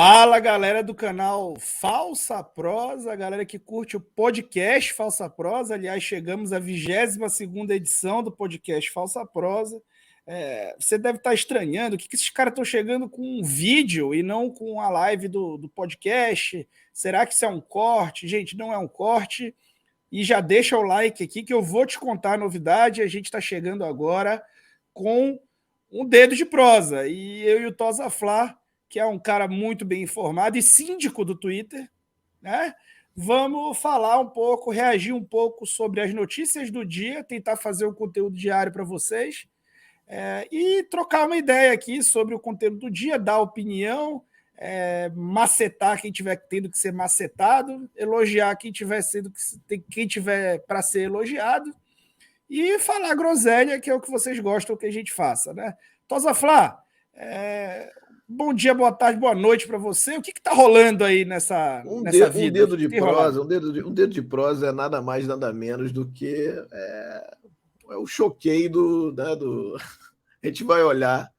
Fala, galera do canal Falsa Prosa, galera que curte o podcast Falsa Prosa. Aliás, chegamos à 22ª edição do podcast Falsa Prosa. Você deve estar estranhando o que esses caras estão chegando com um vídeo e não com a live do podcast. Será que isso é um corte? Gente, não é um corte. E já deixa o like aqui que eu vou te contar a novidade. A gente está chegando agora com um dedo de prosa. E eu e o Tosa Flá, que é um cara muito bem informado e síndico do Twitter, né? Vamos falar um pouco, reagir um pouco sobre as notícias do dia, tentar fazer um conteúdo diário para vocês e trocar uma ideia aqui sobre o conteúdo do dia, dar opinião, macetar quem tiver tendo que ser macetado, elogiar quem tiver para ser elogiado e falar groselha, que é o que vocês gostam que a gente faça, né? Tosa Flá, bom dia, boa tarde, boa noite para você. O que está rolando aí nessa vida? Um dedo de prosa, um dedo de prosa é nada mais, nada menos do que o choqueio do. A gente vai olhar,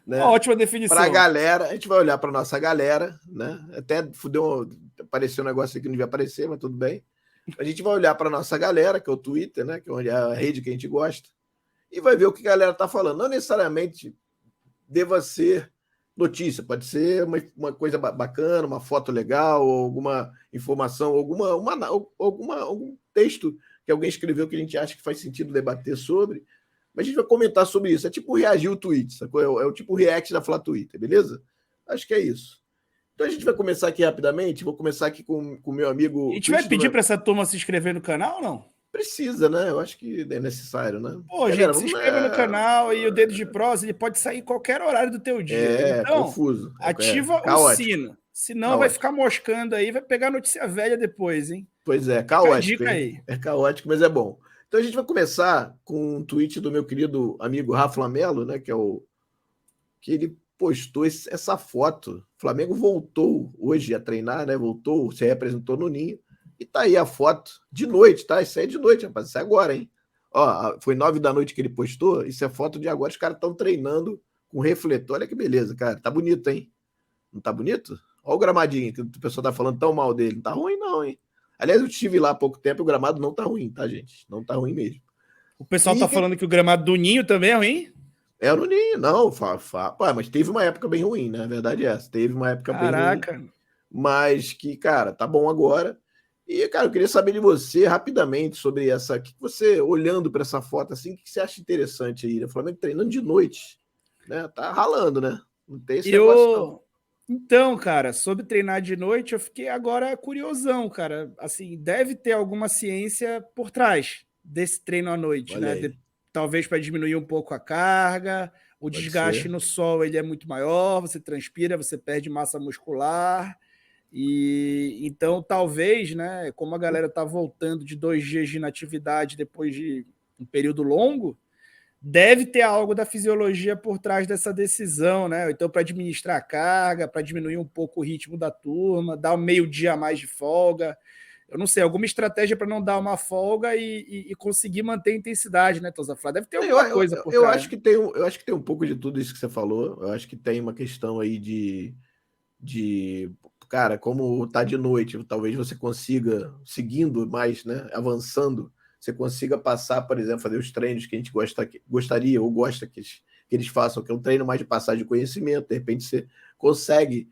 né? Ótima definição. Para a galera, a gente vai olhar para nossa galera, né? Até apareceu um negócio aqui que não devia aparecer, mas tudo bem. A gente vai olhar para nossa galera, que é o Twitter, né? Que é a rede que a gente gosta, e vai ver o que a galera está falando. Não necessariamente deva ser notícia, pode ser uma coisa bacana, uma foto legal, ou alguma informação, algum texto que alguém escreveu que a gente acha que faz sentido debater sobre, mas a gente vai comentar sobre isso. É tipo reagir o tweet, sacou? É o tipo react da Flá Twitter, beleza? Acho que é isso. Então a gente vai começar aqui rapidamente, vou começar aqui com o meu amigo... A gente vai pedir para essa turma se inscrever no canal ou não? Precisa, né? Eu acho que é necessário, né? Pô, galera, gente, se inscreva no canal e o dedo de prosa ele pode sair em qualquer horário do teu dia. Então, confuso. Ativa o sino. Senão vai ficar moscando aí, vai pegar notícia velha depois, hein? Pois é, caótico, hein? É caótico, mas é bom. Então a gente vai começar com um tweet do meu querido amigo Rafa Lamelo, né? Que ele postou essa foto. O Flamengo voltou hoje a treinar, né? Voltou, se representou no Ninho. E tá aí a foto de noite, tá? Isso aí é de noite, rapaz. Isso é agora, hein? Ó, foi 9 da noite que ele postou. Isso é foto de agora. Os caras estão treinando com refletor. Olha que beleza, cara. Tá bonito, hein? Não tá bonito? Olha o gramadinho que o pessoal tá falando tão mal dele. Não tá ruim, não, hein? Aliás, eu estive lá há pouco tempo e o gramado não tá ruim, tá, gente? Não tá ruim mesmo. O pessoal tá falando que o gramado do Ninho também é ruim? É no Ninho, não. Mas teve uma época bem ruim, né? A verdade é essa. Teve uma época bem ruim. Mas que, cara, tá bom agora. E, cara, eu queria saber de você rapidamente sobre essa. O que você, olhando para essa foto, assim, o que você acha interessante aí? O Flamengo treinando de noite, né? Tá ralando, né? Não tem esse negócio, não. Então, cara, sobre treinar de noite, eu fiquei agora curiosão, cara. Assim, deve ter alguma ciência por trás desse treino à noite, né? Talvez para diminuir um pouco a carga, o desgaste no sol ele é muito maior, você transpira, você perde massa muscular. E então, talvez, né, como a galera está voltando de 2 dias de inatividade depois de um período longo, deve ter algo da fisiologia por trás dessa decisão, né? Então, para administrar a carga, para diminuir um pouco o ritmo da turma, dar um meio-dia a mais de folga. Eu não sei, alguma estratégia para não dar uma folga e conseguir manter a intensidade, né, Tosa Flá? Deve ter alguma coisa por trás. Eu acho que tem um pouco de tudo isso que você falou. Eu acho que tem uma questão aí de cara, como tá de noite, talvez você consiga, seguindo mais, né, avançando, você consiga passar, por exemplo, fazer os treinos que a gente gostaria ou gosta que eles façam, que é um treino mais de passagem de conhecimento, de repente você consegue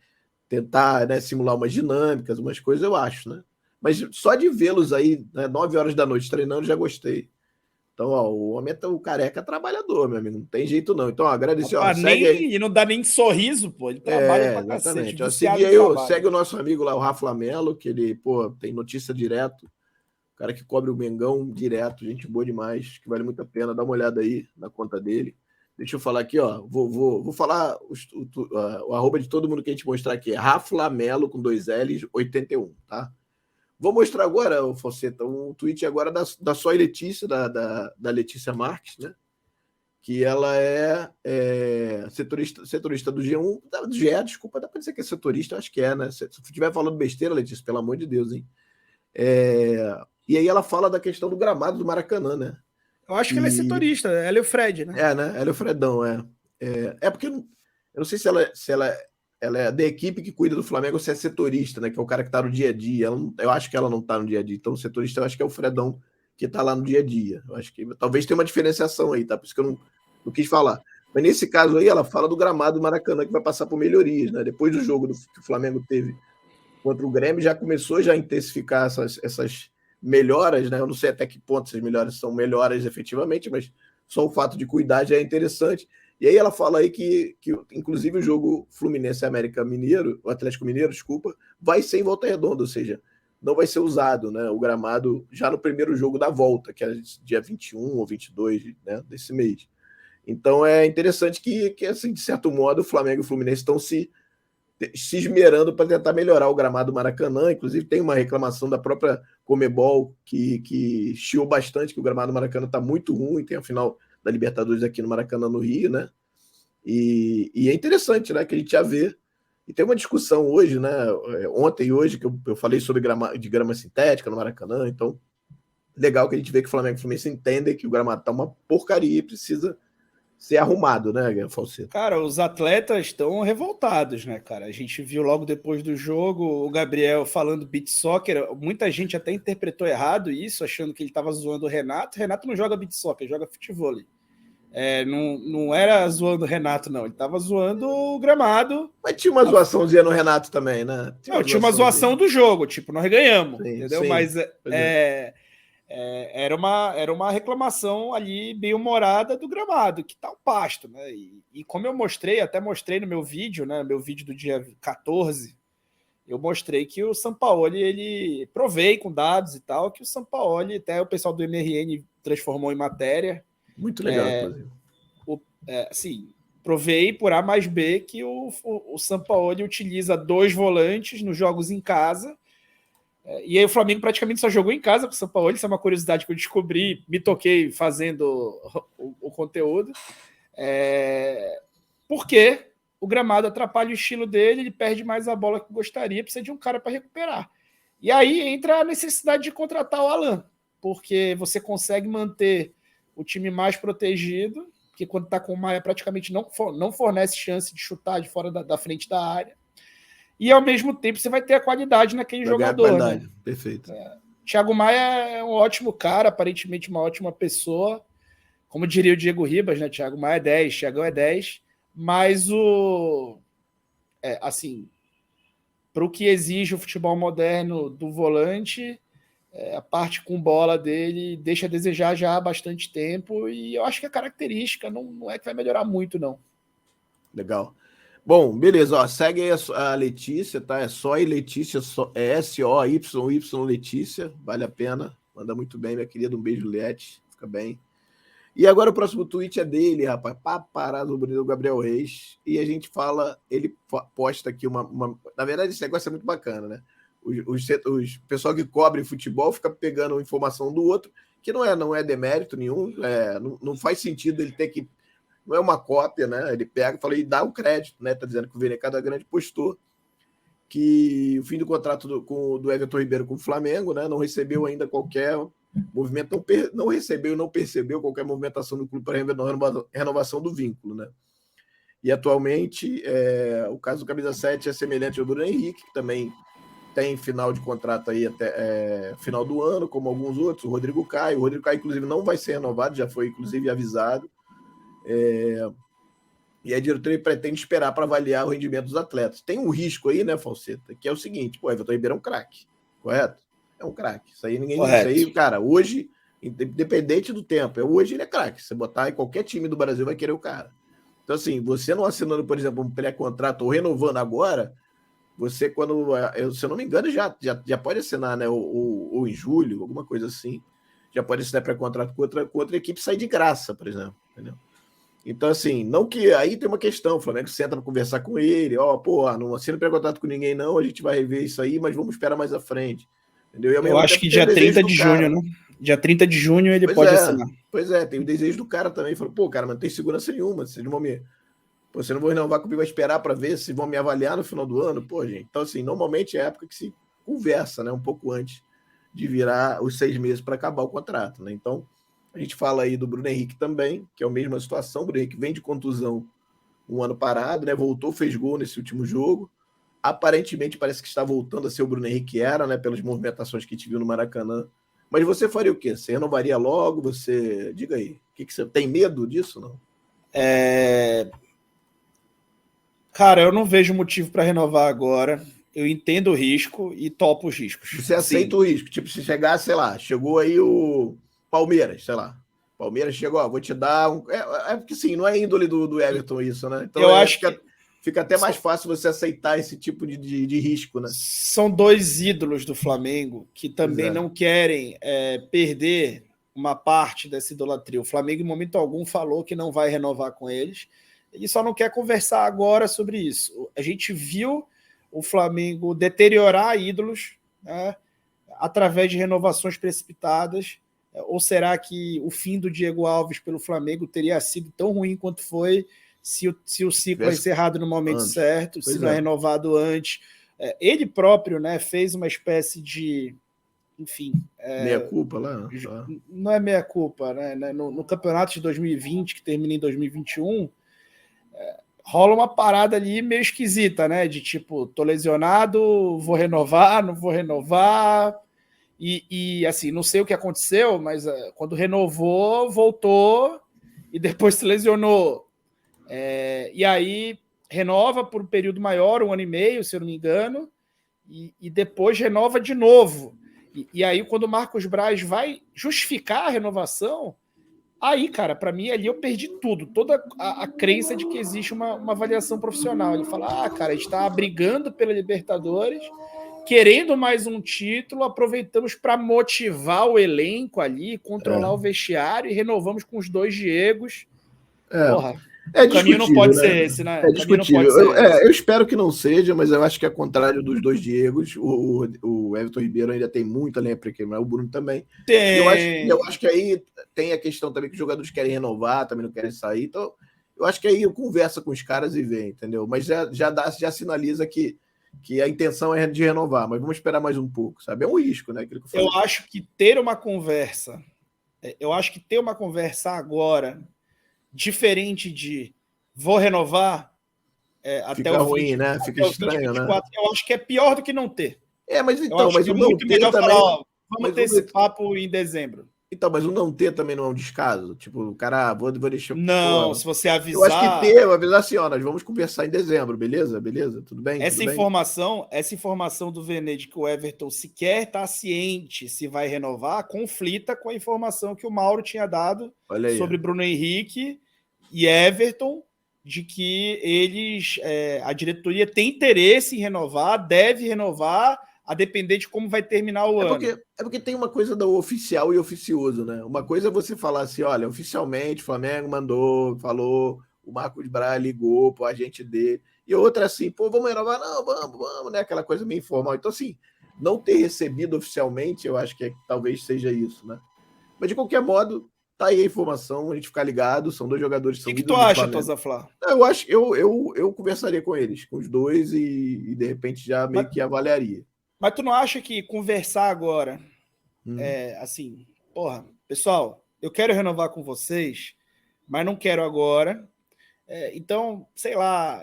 tentar, né, simular umas dinâmicas, umas coisas, eu acho, né? Mas só de vê-los aí, né, 9 horas da noite treinando, já gostei. Então, ó, o homem o careca é trabalhador, meu amigo. Não tem jeito, não. Então, agradecer. Segue aí. E não dá nem sorriso, pô. Ele trabalha pra exatamente. cacete. Segue o nosso amigo lá, o Rafa Lamelo, que ele, pô, tem notícia direto. O cara que cobre o Mengão direto. Gente boa demais, que vale muito a pena. Dá uma olhada aí na conta dele. Deixa eu falar aqui, ó. Vou falar o arroba de todo mundo que a gente mostrar aqui. É Rafa Lamelo, com 2 L's, 81, tá? Vou mostrar agora, Falseta, um tweet agora da Soy Letícia, da Letícia Marques, né? Que ela é setorista do G1, do GE, desculpa, dá para dizer que é setorista, acho que é, né? Se estiver falando besteira, Letícia, pelo amor de Deus, hein? E aí ela fala da questão do gramado do Maracanã, né? Eu acho que ela é setorista, ela e o Fred, né? Né? Ela e o Fredão, É porque eu não sei se ela ela é da equipe que cuida do Flamengo, você é setorista, né? Que é o cara que tá no dia a dia. Eu acho que ela não tá no dia a dia. Então, o setorista eu acho que é o Fredão que tá lá no dia a dia. Eu acho que talvez tenha uma diferenciação aí, tá? Por isso que eu não quis falar. Mas nesse caso aí, ela fala do gramado do Maracanã, que vai passar por melhorias, né? Depois do jogo que o Flamengo teve contra o Grêmio, já começou já a intensificar essas melhoras, né? Eu não sei até que ponto essas melhoras são melhoras efetivamente, mas só o fato de cuidar já é interessante. E aí ela fala aí que inclusive, o jogo Fluminense América Mineiro, o Atlético Mineiro, desculpa, vai ser em Volta Redonda, ou seja, não vai ser usado, né, o gramado já no primeiro jogo da volta, que é dia 21 ou 22, né, desse mês. Então é interessante que assim, de certo modo, o Flamengo e o Fluminense estão se esmerando para tentar melhorar o gramado do Maracanã. Inclusive, tem uma reclamação da própria Comebol que chiou bastante, que o gramado do Maracanã está muito ruim. Tem a final da Libertadores aqui no Maracanã, no Rio, né? E é interessante, né? Que a gente já vê. E tem uma discussão hoje, né? Ontem e hoje, que eu falei sobre de grama sintética no Maracanã. Então, legal que a gente vê que o Flamengo e o Fluminense entendem que o gramado está uma porcaria e precisa ser arrumado, né, Falseto? Cara, os atletas estão revoltados, né, cara? A gente viu logo depois do jogo o Gabriel falando beach soccer. Muita gente até interpretou errado isso, achando que ele estava zoando o Renato. O Renato não joga beach soccer, joga futebol. Não era zoando o Renato, não. Ele estava zoando o gramado. Mas tinha uma zoaçãozinha no Renato também, né? Tinha uma zoação do jogo, tipo, nós ganhamos, sim, entendeu? Sim, mas era uma reclamação ali bem humorada do gramado, que tá o pasto, né? E como eu até mostrei no meu vídeo, né? Meu vídeo do dia 14, eu mostrei que o Sampaoli, ele provei com dados e tal, que o Sampaoli, até o pessoal do MRN transformou em matéria. Muito legal, inclusive. Assim, provei por A mais B que o Sampaoli utiliza 2 volantes nos jogos em casa. E aí o Flamengo praticamente só jogou em casa com o São Paulo. Isso é uma curiosidade que eu descobri, me toquei fazendo o conteúdo. Porque o gramado atrapalha o estilo dele, ele perde mais a bola que gostaria, precisa de um cara para recuperar. E aí entra a necessidade de contratar o Alan, porque você consegue manter o time mais protegido, porque quando está com o Maia praticamente não fornece chance de chutar de fora da frente da área. E ao mesmo tempo você vai ter a qualidade naquele jogador. Qualidade, né? Perfeito. Thiago Maia é um ótimo cara, aparentemente uma ótima pessoa. Como diria o Diego Ribas, né? Thiago Maia é 10, Thiagão é 10. Mas assim, para o que exige o futebol moderno do volante, a parte com bola dele deixa a desejar já há bastante tempo. E eu acho que a característica não é que vai melhorar muito, não. Legal. Bom, beleza, ó, segue aí a Letícia, tá? É só e Letícia, é S-O-Y-Y Letícia, vale a pena, manda muito bem, minha querida, um beijo, Lete, fica bem. E agora o próximo tweet é dele, rapaz, paparazzo bonito, Gabriel Reis, e a gente fala, ele posta aqui na verdade esse negócio é muito bacana, né? Os pessoal que cobre futebol fica pegando informação do outro, que não é demérito nenhum, não faz sentido ele ter que. Não é uma cópia, né? Ele pega e fala e dá o crédito, né? Tá dizendo que o Vene Casagrande postou que o fim do contrato do Everton Ribeiro com o Flamengo, né? Não recebeu ainda qualquer movimento, não recebeu, não percebeu qualquer movimentação do clube para renovação do vínculo, né? E atualmente o caso do Camisa 7 é semelhante ao do Bruno Henrique, que também tem final de contrato aí até final do ano, como alguns outros, o Rodrigo Caio. O Rodrigo Caio, inclusive, não vai ser renovado, já foi, inclusive, avisado. E a diretoria pretende esperar para avaliar o rendimento dos atletas. Tem um risco aí, né, Falseta, que é o seguinte: pô, Everton Ribeiro é um craque, correto? É um craque. Isso aí ninguém. Correto. Isso aí, cara, hoje, independente do tempo, hoje ele é craque. Se botar em qualquer time do Brasil, vai querer o cara. Então, assim, você não assinando, por exemplo, um pré-contrato ou renovando agora, você, quando. Se eu não me engano, já pode assinar, né? Ou em julho, alguma coisa assim. Já pode assinar pré-contrato com outra equipe e sair de graça, por exemplo. Entendeu? Então, assim, não que. Aí tem uma questão, o Flamengo senta para conversar com ele, não assina pré-contrato com ninguém, não, a gente vai rever isso aí, mas vamos esperar mais à frente. Entendeu? Eu acho que dia 30 de junho, né? Dia 30 de junho ele pode assinar. Pois tem o desejo do cara também. Falou, pô, cara, mas não tem segurança nenhuma. Vocês não vão me. Pô, você não vou renovar comigo, vai esperar para ver se vão me avaliar no final do ano. Pô, gente. Então, assim, normalmente é a época que se conversa, né? Um pouco antes de virar os 6 meses para acabar o contrato, né? Então, a gente fala aí do Bruno Henrique também, que é a mesma situação. O Bruno Henrique vem de contusão um ano parado, né? Voltou, fez gol nesse último jogo. Aparentemente parece que está voltando a ser o Bruno Henrique que era, né? Pelas movimentações que a gente viu no Maracanã. Mas você faria o quê? Você renovaria logo? Você. Diga aí. O que você tem medo disso? Não? Cara, eu não vejo motivo para renovar agora. Eu entendo o risco e topo os riscos. Você aceita o risco? Tipo, se chegar, sei lá, chegou aí o Palmeiras, sei lá. Palmeiras chegou, ó, vou te dar um. Porque sim, não é índole do Everton isso, né? Então eu acho que fica até mais fácil você aceitar esse tipo de risco, né? São dois ídolos do Flamengo que também não querem perder uma parte dessa idolatria. O Flamengo, em momento algum, falou que não vai renovar com eles. Ele só não quer conversar agora sobre isso. A gente viu o Flamengo deteriorar ídolos, né, através de renovações precipitadas. Ou será que o fim do Diego Alves pelo Flamengo teria sido tão ruim quanto foi se o ciclo é encerrado no momento certo, se não é renovado antes? Ele próprio, né, fez uma espécie de, enfim... meia-culpa lá? Não é meia-culpa, né? No campeonato de 2020, que termina em 2021, rola uma parada ali meio esquisita, né? De tipo, tô lesionado, vou renovar, não vou renovar... E assim, não sei o que aconteceu, mas quando renovou, voltou e depois se lesionou. E aí renova por um período maior, 1 ano e meio, se eu não me engano, e depois renova de novo. E aí, quando o Marcos Braz vai justificar a renovação, aí, cara, para mim, ali eu perdi tudo, toda a crença de que existe uma avaliação profissional. Ele fala, cara, a gente está brigando pela Libertadores, querendo mais um título, aproveitamos para motivar o elenco ali, controlar o vestiário e renovamos com os 2 Diegos. Porra, o caminho não pode ser esse, né? É discutível. Eu espero que não seja, mas eu acho que, ao contrário dos 2 Diegos, o Everton Ribeiro ainda tem muita lenha para queimar, o Bruno também. Tem. Eu acho que aí tem a questão também que os jogadores querem renovar, também não querem sair. Então, eu acho que aí eu converso com os caras e vê, entendeu? Mas já sinaliza que a intenção é de renovar, mas vamos esperar mais um pouco, sabe? É um risco, né? Aquilo que eu acho que ter uma conversa agora, diferente de vou renovar até o ruim, né? Fica estranho, 2024, né? Eu acho que é pior do que não ter. Mas então, mas o não ter melhor também... falar, vamos ter esse papo em dezembro. Então, mas o não ter também não é um descaso? Tipo, o cara, vou deixar... Não, se você avisar... Eu acho que ter, avisar assim, ó, nós vamos conversar em dezembro, beleza? Beleza? Tudo bem? Essa informação do Vene de que o Everton sequer está ciente se vai renovar, conflita com a informação que o Mauro tinha dado sobre Bruno Henrique e Everton, de que a diretoria tem interesse em renovar, deve renovar, a depender de como vai terminar o ano. Porque tem uma coisa do oficial e oficioso, né? Uma coisa é você falar assim, olha, oficialmente o Flamengo falou, o Marcos Braz ligou pro agente dele, e outra assim, vamos renovar? Não, vamos, né? Aquela coisa meio informal. Então, assim, não ter recebido oficialmente, eu acho que talvez seja isso, né? Mas, de qualquer modo, tá aí a informação, a gente ficar ligado, são 2 jogadores que são... O que tu acha, Tozaflá? Eu conversaria com eles, com os 2, e de repente já meio que avaliaria. Mas tu não acha que conversar agora, assim, pessoal, eu quero renovar com vocês, mas não quero agora. Então, sei lá,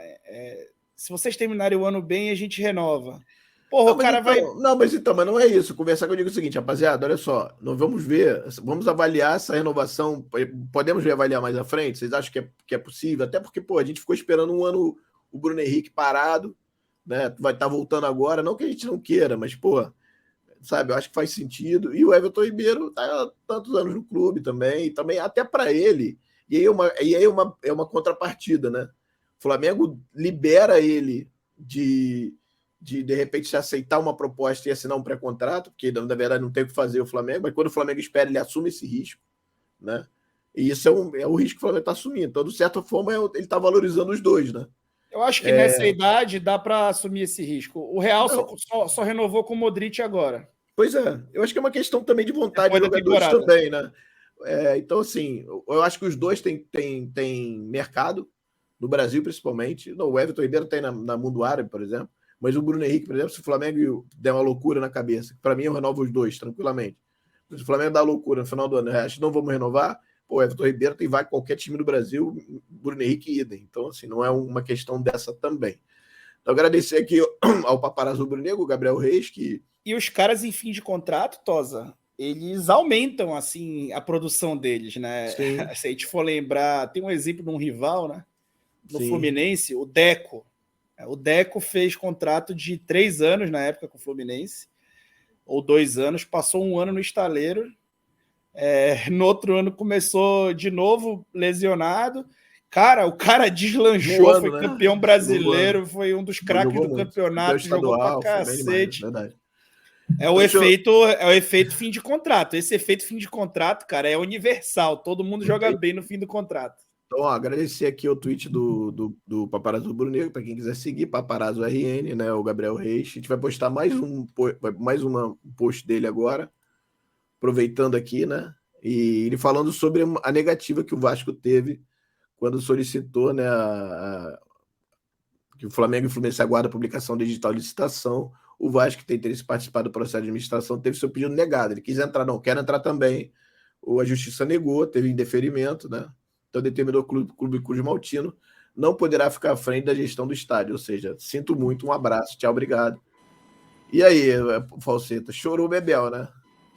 se vocês terminarem o ano bem, a gente renova. O cara vai... mas não é isso. Conversar que eu digo o seguinte, rapaziada, olha só, nós vamos avaliar essa renovação, podemos reavaliar mais à frente? Vocês acham que é possível? Até porque, a gente ficou esperando um ano o Bruno Henrique parado, né? Vai estar voltando agora, não que a gente não queira, mas, sabe, eu acho que faz sentido. E o Everton Ribeiro está há tantos anos no clube também até para ele. E aí é uma contrapartida, né? O Flamengo libera ele de repente se aceitar uma proposta e assinar um pré-contrato, porque na verdade não tem o que fazer o Flamengo, mas quando o Flamengo espera, ele assume esse risco, né? E isso é o risco que o Flamengo está assumindo. Então, de certa forma, ele está valorizando os 2, né? Eu acho que nessa idade dá para assumir esse risco. O Real só renovou com o Modric agora. Pois é, eu acho que é uma questão também de vontade de jogadores também, né? Então, assim, eu acho que os 2 têm mercado, no Brasil principalmente. Não, o Everton Ribeiro tem na Mundo Árabe, por exemplo, mas o Bruno Henrique, por exemplo, se o Flamengo der uma loucura na cabeça, para mim eu renovo os 2, tranquilamente. Se o Flamengo dá loucura no final do ano, acho que não vamos renovar, Pô, Everton Ribeiro tem vaga em qualquer time do Brasil, Bruno Henrique idem. Então, assim, não é uma questão dessa também. Então, agradecer aqui ao Paparazzo Rubro-Negro, o Gabriel Reis, que... E os caras em fim de contrato, Tosa, eles aumentam, assim, a produção deles, né? Sim. Se a gente for lembrar, tem um exemplo de um rival, né? No Sim. Fluminense, o Deco. O Deco fez contrato de 3 anos na época com o Fluminense, ou 2 anos, passou 1 ano no estaleiro. No outro ano começou de novo lesionado. Cara, o cara deslanchou, ano, foi né? campeão brasileiro, foi um dos craques do muito. campeonato, jogou pra cacete. Verdade. É o efeito fim de contrato. Esse efeito fim de contrato, cara, é universal. Todo mundo joga bem no fim do contrato. Então, ó, agradecer aqui o tweet do Paparazzo Rubro-Negro, para quem quiser seguir, Paparazzo RN, né? O Gabriel Reis. A gente vai postar mais um post dele agora, aproveitando aqui, né? E ele falando sobre a negativa que o Vasco teve quando solicitou, né, que o Flamengo e o Fluminense aguardam a publicação digital de licitação. O Vasco, que tem interesse em participar do processo de administração, teve seu pedido negado. Ele quis entrar, não quer entrar também. A Justiça negou, teve indeferimento, né? Então determinou que o Clube Cruz Maltino não poderá ficar à frente da gestão do estádio. Ou seja, sinto muito, um abraço, tchau, obrigado. E aí, Falseta, chorou o Bebel, né?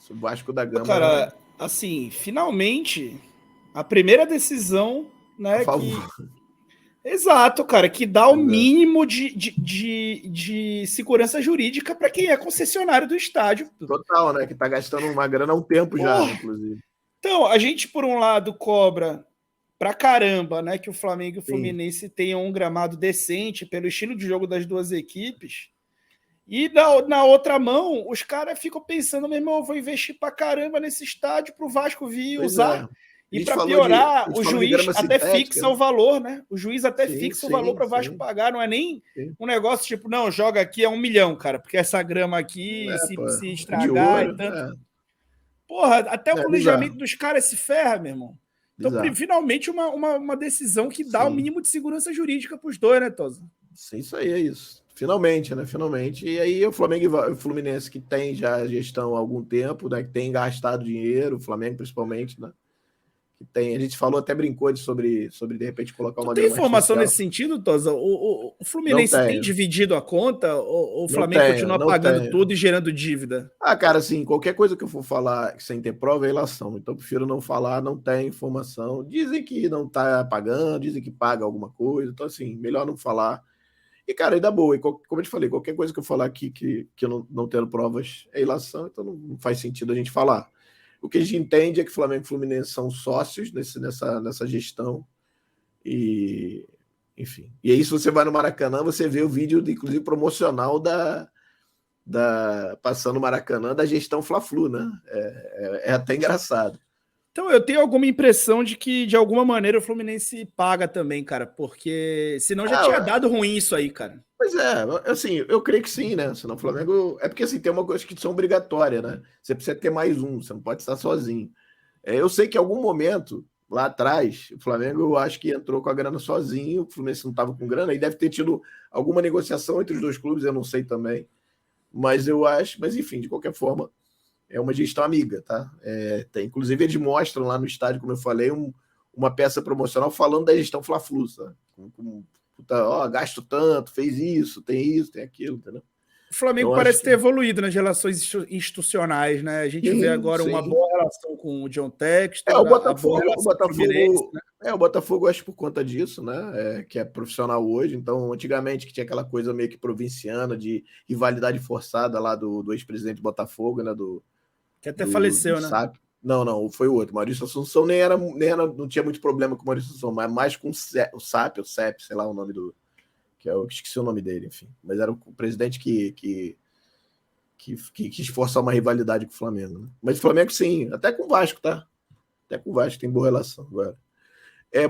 O Vasco da Gama. Cara, né? Assim, finalmente, a primeira decisão, né? A favor. Exato, cara, que dá o mínimo de segurança jurídica para quem é concessionário do estádio. Total, né? Que tá gastando uma grana há um tempo já, inclusive. Então, a gente, por um lado, cobra pra caramba, né? Que o Flamengo e o Fluminense tenham um gramado decente pelo estilo de jogo das duas equipes. E na outra mão, os caras ficam pensando, meu irmão, eu vou investir pra caramba nesse estádio pro Vasco vir usar. E para piorar, o juiz até fixa o valor, né? O juiz até fixa o valor para o Vasco pagar. Não é nem um negócio tipo, não, joga aqui é 1 milhão, cara, porque essa grama aqui, se estragar e tanto. Porra, até o planejamento dos caras se ferra, meu irmão. Então, finalmente, uma decisão que dá o mínimo de segurança jurídica para os dois, né, Tosa? Sim, isso aí é isso. Finalmente, né? Finalmente. E aí o Flamengo e o Fluminense, que tem já gestão há algum tempo, né? Que tem gastado dinheiro, o Flamengo principalmente, né? Que tem, a gente falou, até brincou sobre de repente colocar uma. Tem informação nesse sentido, Tosa? O Fluminense tem dividido a conta ou o Flamengo continua pagando tudo e gerando dívida? Cara, assim, qualquer coisa que eu for falar sem ter prova é ilação. Então, eu prefiro não falar, não tem informação. Dizem que não tá pagando, dizem que paga alguma coisa. Então, assim, melhor não falar. E, cara, ainda boa. E, como eu te falei, qualquer coisa que eu falar aqui que eu não tendo provas é ilação, então não faz sentido a gente falar. O que a gente entende é que Flamengo e Fluminense são sócios nessa gestão. E, enfim. E aí, se você vai no Maracanã, você vê o vídeo, inclusive, promocional passando o Maracanã da gestão Fla-Flu, né? É até engraçado. Então, eu tenho alguma impressão de que, de alguma maneira, o Fluminense paga também, cara, porque senão já tinha dado ruim isso aí, cara. Pois é, assim, eu creio que sim, né? Senão o Flamengo... É porque, assim, tem uma coisa que são obrigatória, né? Você precisa ter mais um, você não pode estar sozinho. Eu sei que em algum momento, lá atrás, o Flamengo, eu acho que entrou com a grana sozinho, o Fluminense não estava com grana, e deve ter tido alguma negociação entre os dois clubes, eu não sei também. Mas eu acho... Mas, enfim, de qualquer forma, é uma gestão amiga, tá? Inclusive, eles mostram lá no estádio, como eu falei, uma peça promocional falando da gestão Fla-Flu, sabe? Gasto tanto, fez isso, tem aquilo, entendeu? O Flamengo parece ter evoluído nas relações institucionais, né? A gente vê agora uma boa relação com o John Textor. O Botafogo, acho por conta disso, né? Que é profissional hoje. Então, antigamente, que tinha aquela coisa meio que provinciana de rivalidade forçada lá do ex-presidente do Botafogo, né? Que até faleceu, né? SAP. Não, foi o outro. Maurício Assunção não tinha muito problema com o Maurício Assunção, mas mais com o SAP, sei lá o nome do. Eu esqueci o nome dele, enfim. Mas era o presidente que quis forçar uma rivalidade com o Flamengo. Né? Mas o Flamengo, sim, até com o Vasco, tá? Até com o Vasco tem boa relação agora.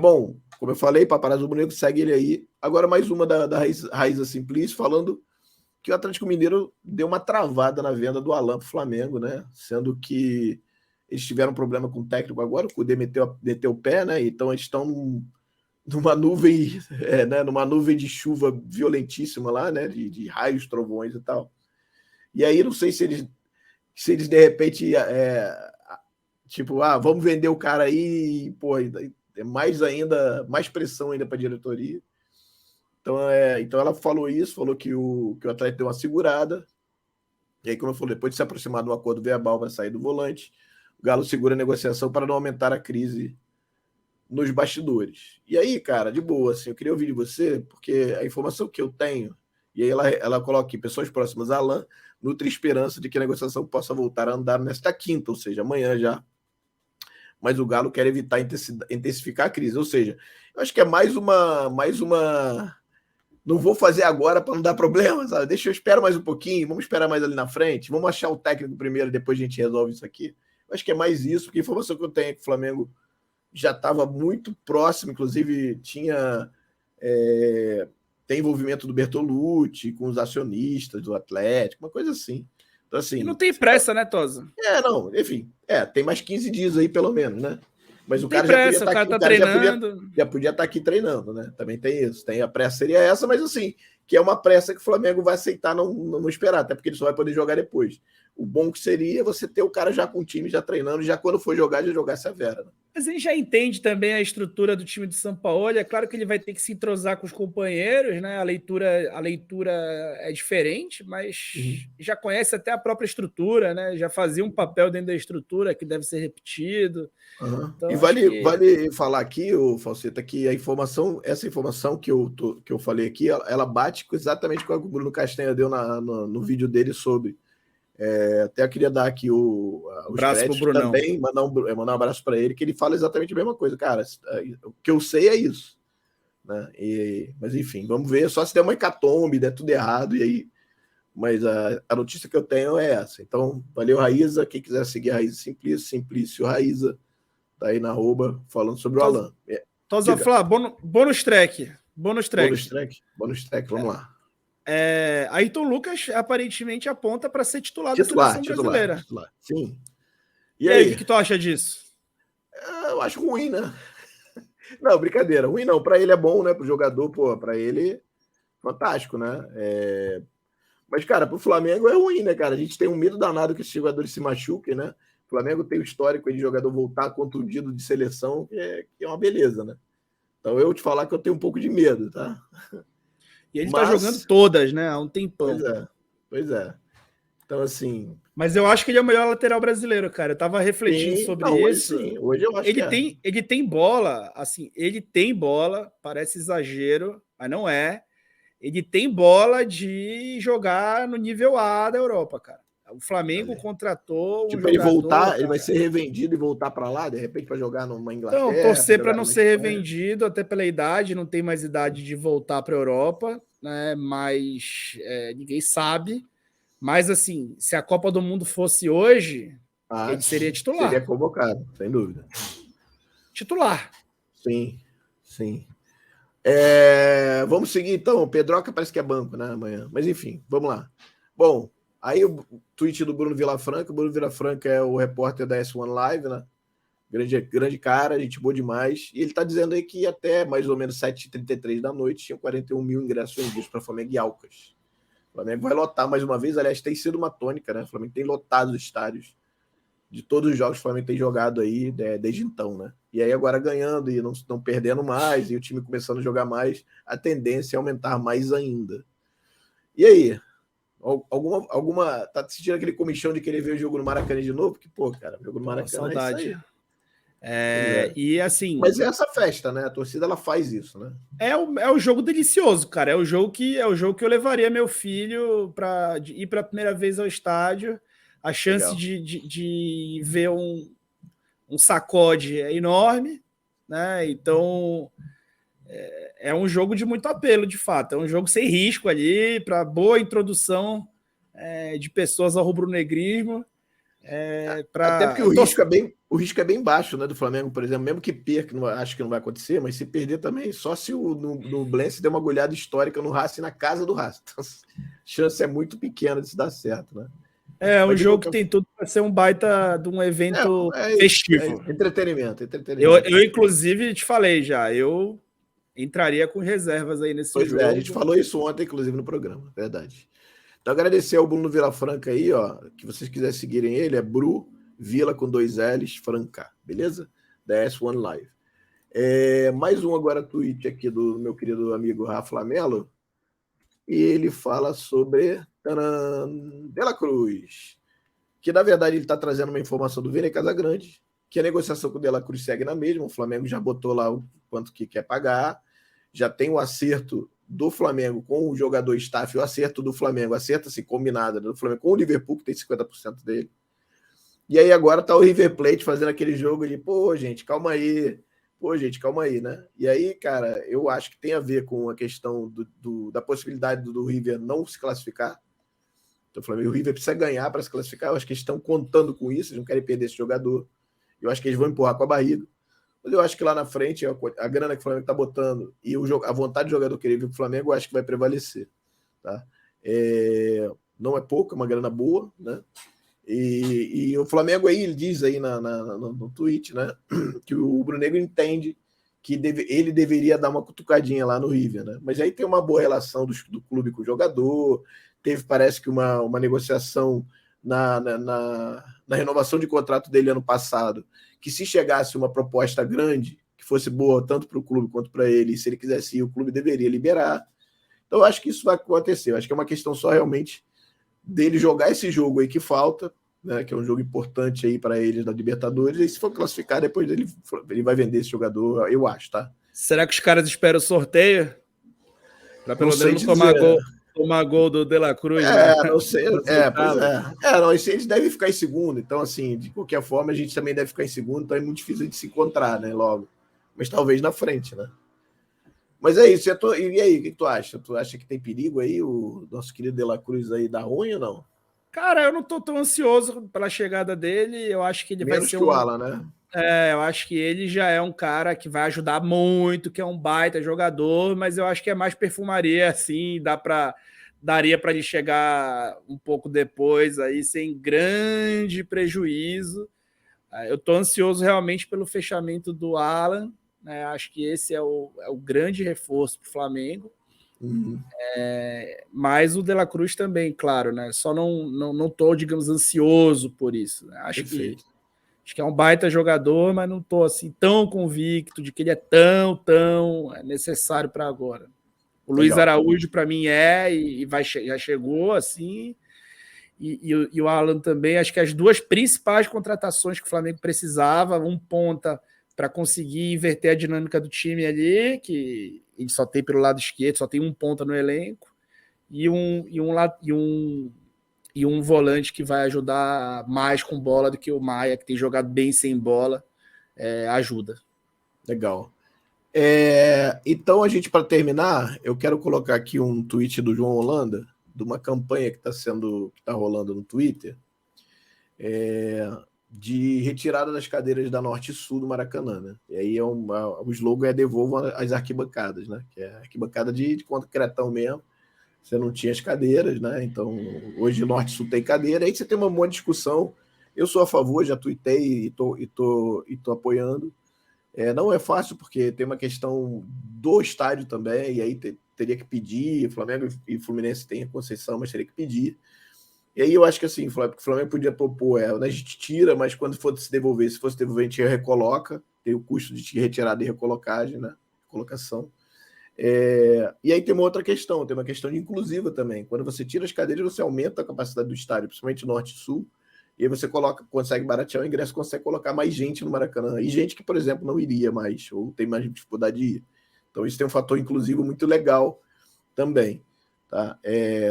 Bom, como eu falei, Paparazzo Rubro-Negro, segue ele aí. Agora mais uma da Raíza Simplício, falando que o Atlético Mineiro deu uma travada na venda do Alan pro Flamengo, né? Sendo que eles tiveram um problema com o técnico agora, o Cudê meteu o pé, né? Então eles estão numa nuvem, numa nuvem de chuva violentíssima lá, né? De raios, trovões e tal. E aí não sei se eles de repente Tipo, vamos vender o cara aí, e, pô, é mais pressão ainda para a diretoria. Então ela falou isso, falou que o Atlético deu uma segurada. E aí, como eu falei, depois de se aproximar de um acordo verbal para sair do volante, o Galo segura a negociação para não aumentar a crise nos bastidores. E aí, cara, de boa, assim, eu queria ouvir de você, porque a informação que eu tenho, e aí ela coloca aqui, pessoas próximas a Alain, nutre esperança de que a negociação possa voltar a andar nesta quinta, ou seja, amanhã já. Mas o Galo quer evitar intensificar a crise. Ou seja, eu acho que é mais uma. Não vou fazer agora para não dar problema, sabe? Eu espero mais um pouquinho, vamos esperar mais ali na frente, vamos achar o técnico primeiro, depois a gente resolve isso aqui. Eu acho que é mais isso, porque a informação que eu tenho é que o Flamengo já estava muito próximo, inclusive tem envolvimento do Bertolucci com os acionistas do Atlético, uma coisa assim. Então, assim, e não tem pressa, né, Tosa? Não, enfim, tem mais 15 dias aí, pelo menos, né? Mas o Tem cara pressa, já podia estar aqui, tá treinando. já podia estar aqui treinando, né? Também tem isso. Tem a pressa seria essa, mas assim, que é uma pressa que o Flamengo vai aceitar não esperar, até porque ele só vai poder jogar depois. O bom que seria você ter o cara já com o time, já treinando, já quando for jogar, já jogar severa. Né? Mas ele já entende também a estrutura do time de São Paulo. É claro que ele vai ter que se entrosar com os companheiros, né? A leitura é diferente, mas já conhece até a própria estrutura, né? Já fazia um papel dentro da estrutura que deve ser repetido. Então, e vale falar aqui, Falseta, que essa informação que eu falei aqui, ela bate exatamente com o que o Bruno Castanha deu no vídeo dele sobre. Até eu queria dar aqui os créditos também, mandar um abraço para ele, que ele fala exatamente a mesma coisa. Cara, o que eu sei é isso. Né? Mas enfim, vamos ver, só se der uma hecatombe, der tudo errado, e aí. Mas a notícia que eu tenho é essa. Então, valeu, Raíza. Quem quiser seguir a Raíza Simplício Raíza, tá aí na arroba falando sobre o Alain. Tosa Flá, bônus track. Bônus track, vamos lá. Ayrton Lucas aparentemente aponta para ser titular da seleção brasileira. Titular. Sim. E aí, o que tu acha disso? Eu acho ruim, né? Não, brincadeira. Ruim não. Para ele é bom, né? Para o jogador, para ele, fantástico, né? Mas, cara, para o Flamengo é ruim, né, cara? A gente tem um medo danado que esses jogadores se machuquem, né? O Flamengo tem o histórico de jogador voltar contundido de seleção, que é uma beleza, né? Então eu te falar que eu tenho um pouco de medo, tá? E ele tá jogando todas, né? Há um tempão. Pois é. Então, assim... Mas eu acho que ele é o melhor lateral brasileiro, cara. Eu tava refletindo sobre isso. Sim. Hoje eu acho ele tem bola, assim, ele tem bola, parece exagero, mas não é. Ele tem bola de jogar no nível A da Europa, cara. O Flamengo contratou um jogador... ele voltar, cara, ele vai ser revendido e voltar para lá, de repente, para jogar numa Inglaterra. Então, torcer para não ser revendido, até pela idade, não tem mais idade de voltar para a Europa, né? Mas ninguém sabe. Mas, assim, se a Copa do Mundo fosse hoje, ele seria titular. Seria convocado, sem dúvida. Titular. Sim. Vamos seguir, então. O Pedroca parece que é banco, né, amanhã. Mas, enfim, vamos lá. Bom, aí o tweet do Bruno Vilafranca. O Bruno Vilafranca é o repórter da S1 Live, né? Grande cara, gente boa demais. E ele tá dizendo aí que até mais ou menos 7h33 da noite tinham 41 mil ingressos vendidos para Flamengo e Alcas. O Flamengo vai lotar mais uma vez. Aliás, tem sido uma tônica, né? O Flamengo tem lotado os estádios de todos os jogos que o Flamengo tem jogado aí desde então, né? E aí agora ganhando e não perdendo mais, e o time começando a jogar mais, a tendência é aumentar mais ainda. E aí? Alguma tá sentindo aquele comichão de querer ver o jogo no Maracanã de novo? Que, pô, cara, o jogo no Maracanã saudade. É isso aí. E assim... Mas é essa festa, né? A torcida, ela faz isso, né? É o jogo delicioso, cara. É o jogo que eu levaria meu filho para ir para a primeira vez ao estádio. A chance de ver um sacode é enorme, né? Então é um jogo de muito apelo, de fato. É um jogo sem risco ali, para boa introdução de pessoas ao rubro-negrismo. Até porque o risco é bem baixo, né? Do Flamengo, por exemplo, mesmo que perca, acho que não vai acontecer, mas se perder também, só se no Blense der uma goleada histórica no Racing, na casa do Racing. Então, a chance é muito pequena de se dar certo, né? Um jogo que tem tudo para ser um baita de um evento festivo. Entretenimento. Eu, inclusive, te falei já, eu entraria com reservas aí nesse jogo. A gente falou isso ontem, inclusive, no programa, verdade. Então, agradecer ao Bruno Vilafranca aí, ó, que vocês quiserem seguirem ele, é Bru, Vila com 2 L's, Franca, beleza? Da S1 Live. Mais um agora tweet aqui do meu querido amigo Rafa Lamelo, e ele fala sobre De La Cruz, que na verdade ele está trazendo uma informação do Vene Casagrande, que a negociação com o De La Cruz segue na mesma, o Flamengo já botou lá o quanto que quer pagar, já tem o acerto do Flamengo com o jogador staff, o acerto do Flamengo, acerto-se combinado do Flamengo com o Liverpool, que tem 50% dele. E aí agora tá o River Plate fazendo aquele jogo de, pô, gente, calma aí, né? E aí, cara, eu acho que tem a ver com a questão da possibilidade do River não se classificar. Então, o River precisa ganhar para se classificar. Eu acho que eles estão contando com isso, eles não querem perder esse jogador. Eu acho que eles vão empurrar com a barriga. Mas eu acho que lá na frente, a grana que o Flamengo está botando e a vontade do jogador querer vir para o Flamengo, eu acho que vai prevalecer. Tá? Não é pouco, é uma grana boa, né? E o Flamengo aí, ele diz aí no tweet, né, que o Rubro Negro entende que ele deveria dar uma cutucadinha lá no River, né? Mas aí tem uma boa relação do clube com o jogador, teve, parece que uma negociação na renovação de contrato dele ano passado, que se chegasse uma proposta grande, que fosse boa tanto para o clube quanto para ele, e se ele quisesse ir, o clube deveria liberar. Então eu acho que isso vai acontecer, eu acho que é uma questão só realmente dele jogar esse jogo aí que falta, né, que é um jogo importante aí para eles da Libertadores, e se for classificar, depois ele vai vender esse jogador, eu acho, tá? Será que os caras esperam o sorteio? Para pelo menos não tomar gol do De La Cruz, né? Não sei. Pois não, eles devem ficar em segundo, então, assim, de qualquer forma, a gente também deve ficar em segundo, então é muito difícil de se encontrar, né, logo. Mas talvez na frente, né? Mas é isso, e aí, o que tu acha? Tu acha que tem perigo aí o nosso querido De La Cruz aí dar ruim ou não? Cara, eu não tô tão ansioso pela chegada dele. Eu acho que ele vai ser o Alan, né? Eu acho que ele já é um cara que vai ajudar muito, que é um baita jogador, mas eu acho que é mais perfumaria, assim, daria para ele chegar um pouco depois aí, sem grande prejuízo. Eu tô ansioso realmente pelo fechamento do Alan, né? Acho que esse é o grande reforço para o Flamengo. Uhum. Mas o De La Cruz também, claro, né? Só não tô, digamos, ansioso por isso. Né? Acho que é um baita jogador, mas não tô assim tão convicto de que ele é tão necessário para agora. O Luiz Araújo, para mim, já chegou assim. E o Alan também, acho que as duas principais contratações que o Flamengo precisava, um ponta para conseguir inverter a dinâmica do time ali, que ele só tem pelo lado esquerdo, só tem um ponta no elenco, e um volante que vai ajudar mais com bola do que o Maia, que tem jogado bem sem bola, ajuda. Legal. Então, a gente, para terminar, eu quero colocar aqui um tweet do João Holanda, de uma campanha que está rolando no Twitter, de retirada das cadeiras da Norte e Sul do Maracanã, né? E aí o slogan é devolvam as arquibancadas, né? Que é arquibancada de concretão mesmo. Você não tinha as cadeiras, né? Então, hoje Norte e Sul tem cadeira, aí você tem uma boa discussão. Eu sou a favor, já tuitei e tô apoiando. Não é fácil, porque tem uma questão do estádio também, e aí teria que pedir, Flamengo e Fluminense tem a concessão, mas teria que pedir. E aí eu acho que assim, o Flamengo podia propor, a gente tira, mas quando for se devolver, se fosse devolver, a gente recoloca, tem o custo de retirada e recolocagem, né? Colocação. E aí tem uma outra questão, tem uma questão de inclusiva também. Quando você tira as cadeiras, você aumenta a capacidade do estádio, principalmente Norte e Sul, e aí você consegue baratear o ingresso, consegue colocar mais gente no Maracanã. E gente que, por exemplo, não iria mais, ou tem mais dificuldade de ir. Então isso tem um fator inclusivo muito legal também. Tá?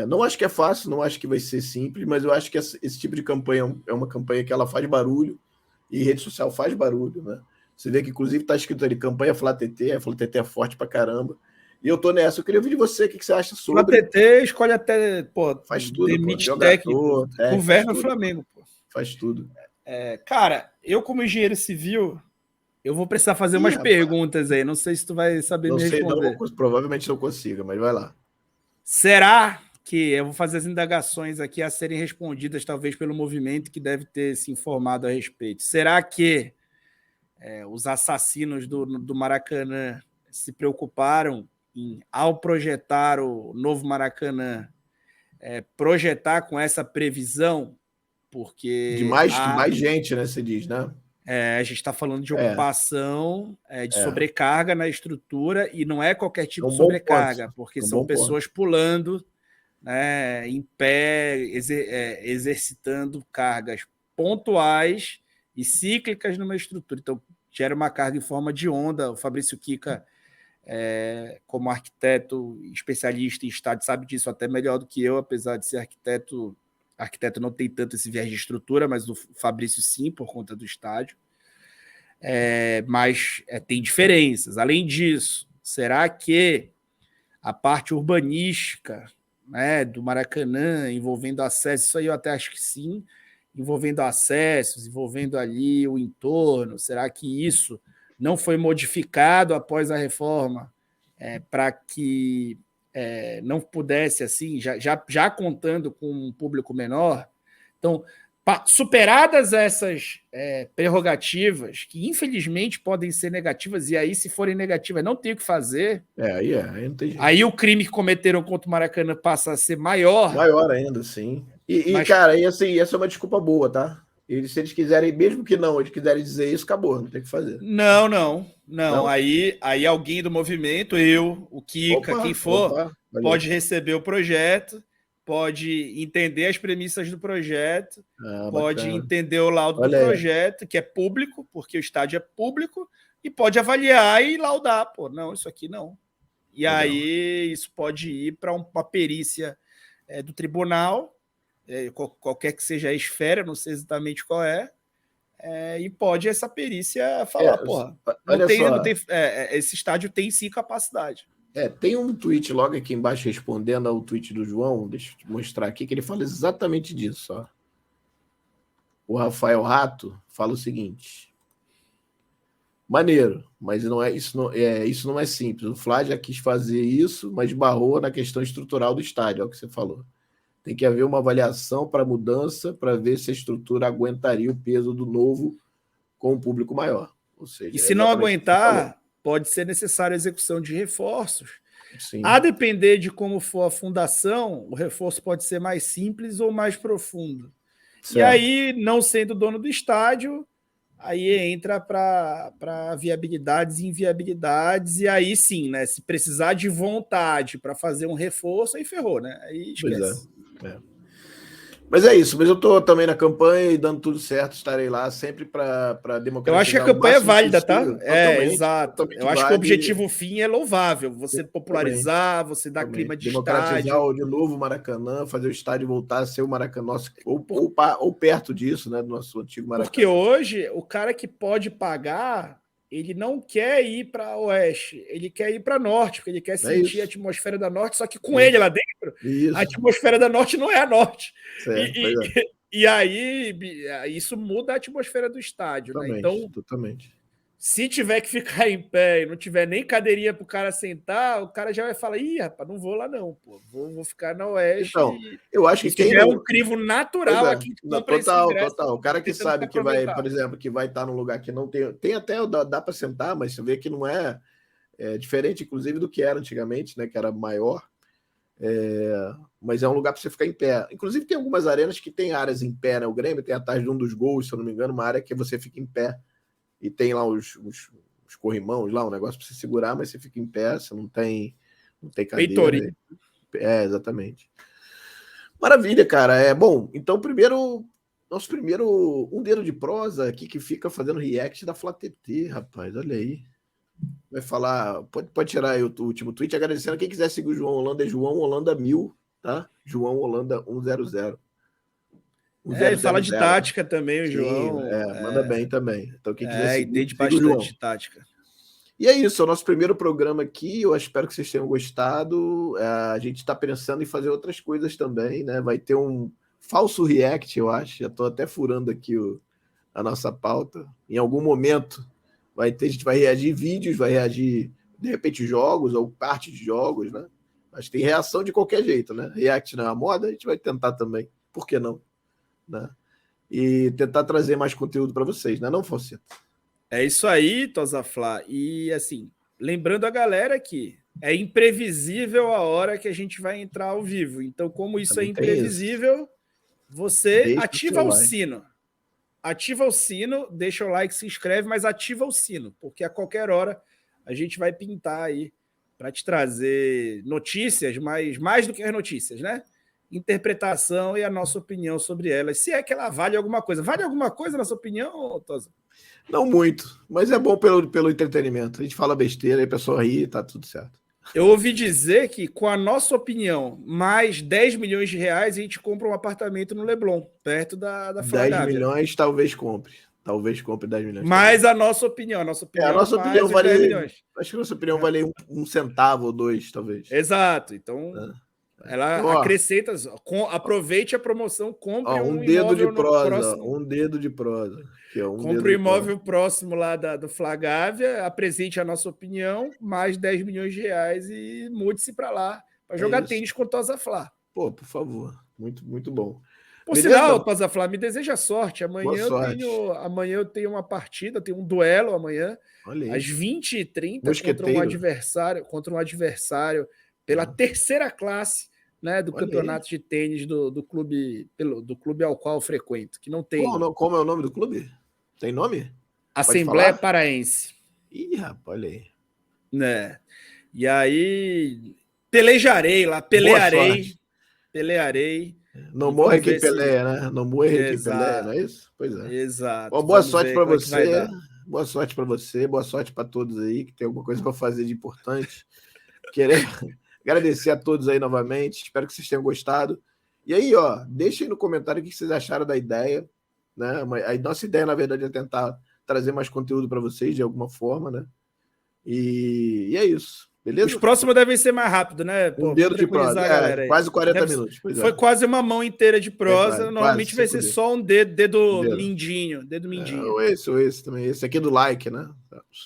Não acho que é fácil, não acho que vai ser simples, mas eu acho que esse tipo de campanha é uma campanha que ela faz barulho, e rede social faz barulho, né? Você vê que, inclusive, está escrito ali, campanha Flá TT, a Flá TT é forte pra caramba. E eu tô nessa. Eu queria ouvir de você, o que você acha sobre... Flá TT escolhe até, faz tudo, demite técnico, governa o Flamengo, pô. Faz tudo. Cara, eu como engenheiro civil, eu vou precisar fazer umas perguntas aí. Não sei se tu vai saber me responder. Provavelmente não consiga, mas vai lá. Será que eu vou fazer as indagações aqui a serem respondidas talvez pelo movimento que deve ter se informado a respeito? Será que os assassinos do Maracanã se preocuparam em, ao projetar o novo Maracanã, projetar com essa previsão porque de mais gente, né? Você diz, né? a gente está falando de ocupação, de sobrecarga na estrutura, e não é qualquer tipo de sobrecarga, porque são pessoas pulando, né, em pé, exercitando cargas pontuais e cíclicas numa estrutura. Então, gera uma carga em forma de onda. O Fabrício Kika, como arquiteto especialista em estádio, sabe disso até melhor do que eu, apesar de ser arquiteto. Arquiteto não tem tanto esse viés de estrutura, mas o Fabrício sim, por conta do estádio. Mas tem diferenças. Além disso, será que a parte urbanística, né, do Maracanã, envolvendo acesso, isso aí eu até acho que sim, envolvendo acessos, envolvendo ali o entorno, será que isso não foi modificado após a reforma para que não pudesse, assim, já contando com um público menor? Então, superadas essas prerrogativas, que infelizmente podem ser negativas, e aí, se forem negativas, não tem o que fazer. Aí não tem jeito. Aí o crime que cometeram contra o Maracanã passa a ser maior. Maior ainda, sim. Cara, assim, essa é uma desculpa boa, tá? Se eles quiserem, mesmo que não, eles quiserem dizer isso, acabou, não tem o que fazer. Não. Aí alguém do movimento, eu, o Kika, quem for, pode receber o projeto, pode entender as premissas do projeto, pode entender o laudo do projeto, que é público, porque o estádio é público, e pode avaliar e laudar. Pô, não, isso aqui não. E aí isso pode ir para uma perícia do tribunal, qualquer que seja a esfera, não sei exatamente qual e pode essa perícia falar, porra, não tem, esse estádio tem sim capacidade. Tem um tweet logo aqui embaixo respondendo ao tweet do João, deixa eu te mostrar aqui, que ele fala exatamente disso. Ó. O Rafael Rato fala o seguinte: maneiro, mas isso não é simples. O Flá já quis fazer isso, mas barrou na questão estrutural do estádio, é o que você falou. Tem que haver uma avaliação para mudança, para ver se a estrutura aguentaria o peso do novo com um público maior. Ou seja, e se não aguentar, pode ser necessária a execução de reforços. Sim. A depender de como for a fundação, o reforço pode ser mais simples ou mais profundo. Certo. E aí, não sendo dono do estádio, aí entra para viabilidades e inviabilidades, e aí sim, né? Se precisar de vontade para fazer um reforço, aí ferrou, né? Aí esquece. Mas é isso, mas eu estou também na campanha e dando tudo certo, estarei lá sempre para democratizar. Eu acho que a campanha é válida, tá? Exato. Totalmente eu acho que o objetivo fim é louvável, você popularizar, você dar clima de democratizar estádio. de novo o Maracanã, fazer o estádio voltar a ser o Maracanã, ou perto disso, né, do nosso antigo Maracanã. Porque hoje, o cara que pode pagar, ele não quer ir para oeste, ele quer ir para norte, porque ele quer sentir a atmosfera da norte, só que com ele lá dentro, a atmosfera da norte não é a norte. E aí, isso muda a atmosfera do estádio. Totalmente, né? Então, totalmente. Se tiver que ficar em pé e não tiver nem cadeirinha para o cara sentar, o cara já vai falar: ih, rapaz, não vou lá não, pô. Vou ficar na oeste. Então, eu acho que quem é um crivo natural aqui que compra esse ingresso. Total. O cara que sabe que vai, por exemplo, que vai estar num lugar que não tem até dá para sentar, mas você vê que não é diferente, inclusive, do que era antigamente, né? Que era maior. Mas é um lugar para você ficar em pé. Inclusive, tem algumas arenas que tem áreas em pé, né? O Grêmio tem atrás de um dos gols, se eu não me engano, uma área que você fica em pé. E tem lá os corrimãos, lá, um negócio para você segurar, mas você fica em pé, você não tem cadeira. Peitorinho. Exatamente. Maravilha, cara. Bom, então nosso primeiro um dedo de prosa aqui que fica fazendo react da Flá TT, rapaz, olha aí. Vai falar, pode tirar aí o último tweet, agradecendo quem quiser seguir o João Holanda, é João Holanda 1000, tá? João Holanda 100. Ele fala de tática também, o João. Manda bem também. Então, quem quiser seguir, entende bastante de tática. E é isso, é o nosso primeiro programa aqui. Eu espero que vocês tenham gostado. A gente está pensando em fazer outras coisas também, né? Vai ter um falso react, eu acho. Já estou até furando aqui a nossa pauta. Em algum momento a gente vai reagir vídeos, vai reagir, de repente, jogos ou parte de jogos, né? Mas tem reação de qualquer jeito, né? React não é a moda, a gente vai tentar também. Por que não? Né? E tentar trazer mais conteúdo para vocês, né, não, Falseta? É isso aí, Tosaflá. E assim, lembrando a galera que é imprevisível a hora que a gente vai entrar ao vivo. Então, como isso também é imprevisível, você Deixa ativa seu o like. sino. Ativa o sino, deixa o like, se inscreve, mas ativa o sino, porque a qualquer hora a gente vai pintar aí para te trazer notícias, mas mais do que as notícias, né? Interpretação e a nossa opinião sobre elas. Se é que ela vale alguma coisa. Vale alguma coisa na sua opinião, Tosa? Não muito, mas é bom pelo entretenimento. A gente fala besteira, aí a pessoa ri, tá tudo certo. Eu ouvi dizer que, com a nossa opinião, mais 10 milhões de reais, a gente compra um apartamento no Leblon, perto da 10 Flagávia. milhões, talvez compre. Talvez compre 10 milhões. Mais a nossa opinião. A nossa opinião, a nossa mais opinião os vale. 10 milhões. Acho que a nossa opinião vale um centavo ou dois, talvez. Exato. Então, ela Então, acrescenta. Aproveite a promoção, compre um um dedo de imóvel no prosa. próximo. Um dedo de prosa. Compre um imóvel próximo lá do Flagávia, apresente a nossa opinião, mais 10 milhões de reais e mude-se para lá para jogar tênis com o Tosa Flá. Pô, por favor. Muito, muito bom. Por sinal, Tosa Flá, me deseja sorte. Boa sorte. Amanhã eu tenho uma partida, tenho um duelo amanhã, às 20h30, contra um adversário pela terceira classe, né, do campeonato de tênis do clube ao qual eu frequento, que não tem. Como é o nome do clube? Tem nome? Assembleia Paraense. Ih, rapaz, olha aí. Né? E aí pelearei. Não morre quem peleia, né? Não morre quem peleia, não é isso? Pois é. Exato. Bom, boa sorte para você. Boa sorte para você. Boa sorte para todos aí que tem alguma coisa para fazer de importante. Querer agradecer a todos aí novamente. Espero que vocês tenham gostado. E aí, deixem no comentário o que vocês acharam da ideia. Né? A nossa ideia, na verdade, é tentar trazer mais conteúdo para vocês de alguma forma, né? E é isso. Beleza? Os próximos devem ser mais rápidos, né? Um dedo de prosa. Quase 40 minutos. Foi quase uma mão inteira de prosa. Normalmente vai ser só um dedo mindinho. Esse também. Esse aqui é do like, né?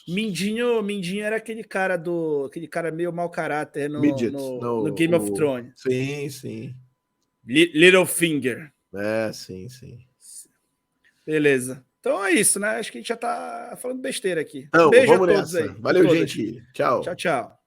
Mindinho era aquele cara meio mau caráter no Game of Thrones. Sim. Littlefinger. Sim. Beleza. Então é isso, né? Acho que a gente já tá falando besteira aqui. Então, Beijo vamos a todos nessa. aí. Valeu, gente. Tchau. Tchau.